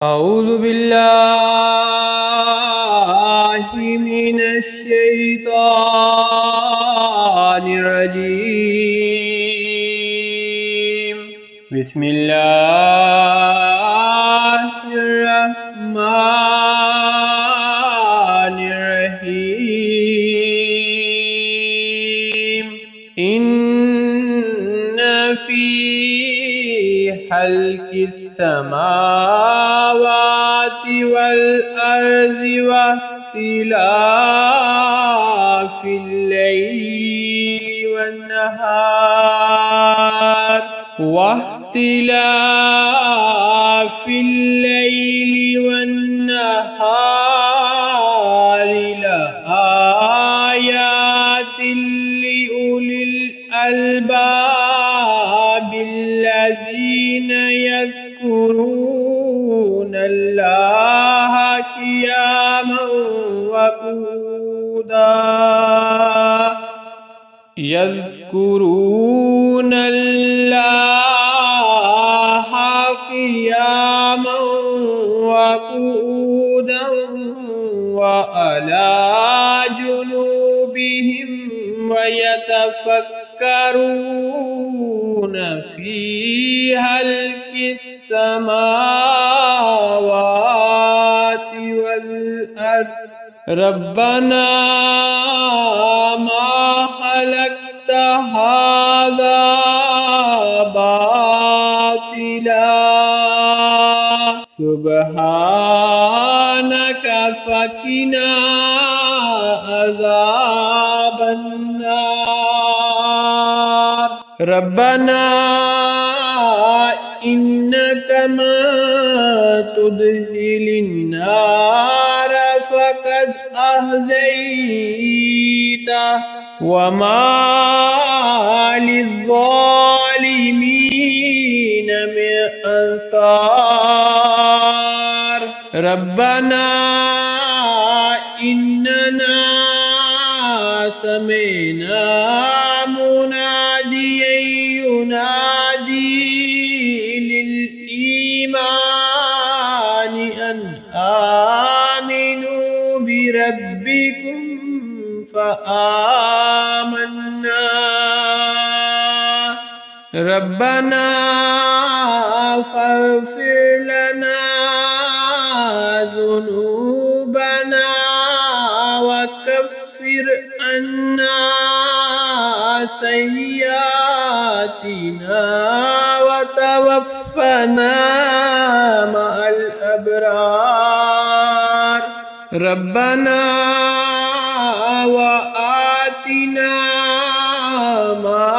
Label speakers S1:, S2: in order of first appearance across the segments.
S1: أعوذ بالله من الشيطان الرجيم. بسم الله الرحمن الرحيم. إن في خلق السماوات والأرض واختلاف الليل والنهار لآيات لأولي الألباب الذين يذكرون الله قياما وقودا وعلى جنوبهم ويتفكرون في خلق السماوات والأرض ربنا ما خلقت هذا باطلا سبحانك فقنا عذاب النار. ربنا إنك ما تدخل النار فقد أخزيته وما للظالمين من أنصار. ربنا إننا سمعنا مناديا ينادي للإيمان أن آمنوا بربكم فآمنا. ربنا فاغفر لنا ذنوبنا وكفر عنا سيئاتنا وتوفنا مع الأبرار. ربنا وآتنا ما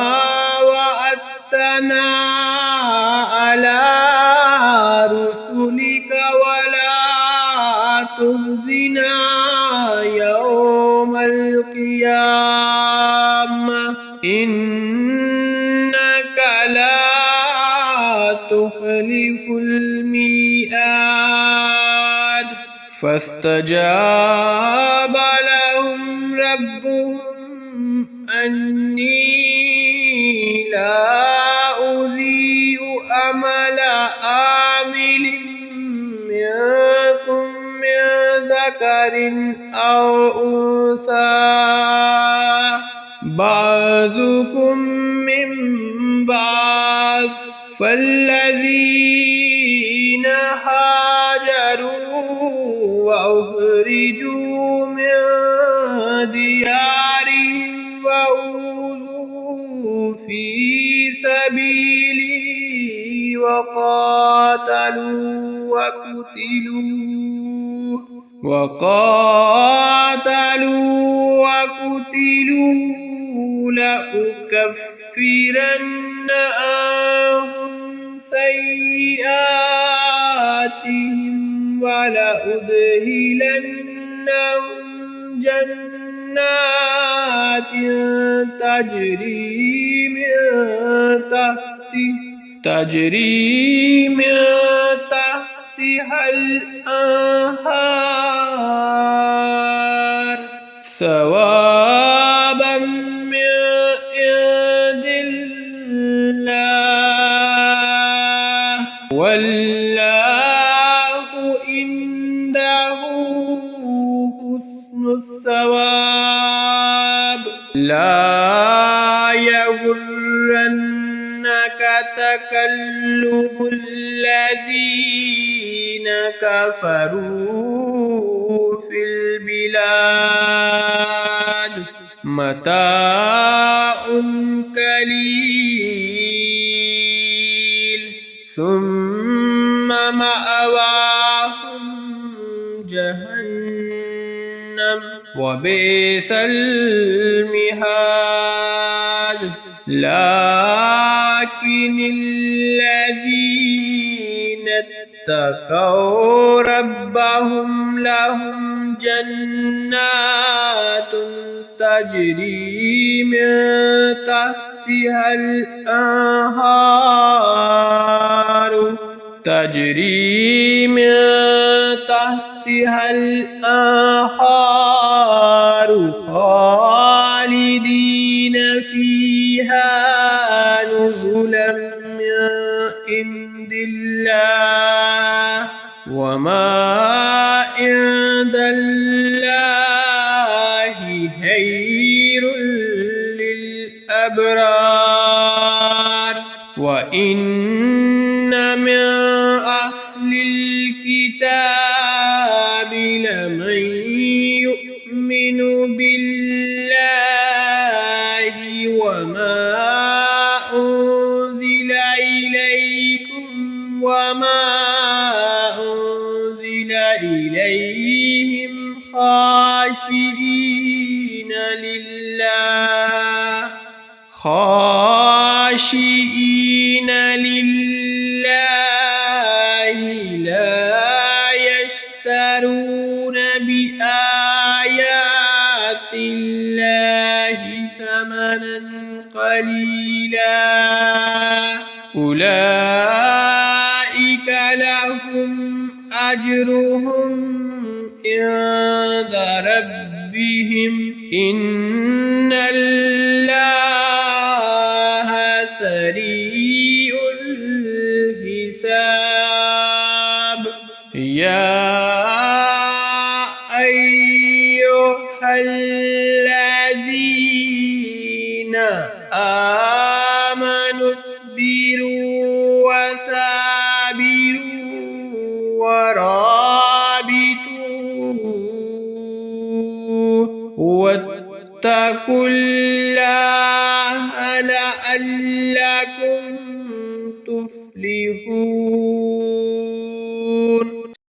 S1: وعدتنا على رسلك ولا تخزنا يوم القيامة إنك لا تخلف الميعاد. فاستجاب لهم ربهم أني لا أضيع عمل عامل منكم من ذكر أو أنثى بعضكم من بعض فالذين هاجروا وأخرجوا من ديارهم وأوذوا في سبيلي وقاتلوا وقتلوا لأكفرن عنهم سيئاتهم ولأدخلنهم جنات تجري من تحتها الأنهار ثوابا من عند الله والله الثواب لا يغرنك تقلب الذين كفروا في البلاد متاع قليل ثم مأواهم جهنم وبئس المهاد لكن الذين اتقوا ربهم لهم جنات تجري من تحتها الأنهار خالدين فيها نزلا من عند الله وما عند الله خير للأبرار وإن من أهل الكتاب لمن يؤمن بالله وما أنزل إليكم وما أنزل إليهم خاشعين لله لا يشترون بآيات الله ثمنا قليلا أولئك لهم أجرهم عند ربهم إن الله سريع الحساب يا أيها الذين آمنوا اصبروا وصابروا ورابطوا واتقوا الله لعلكم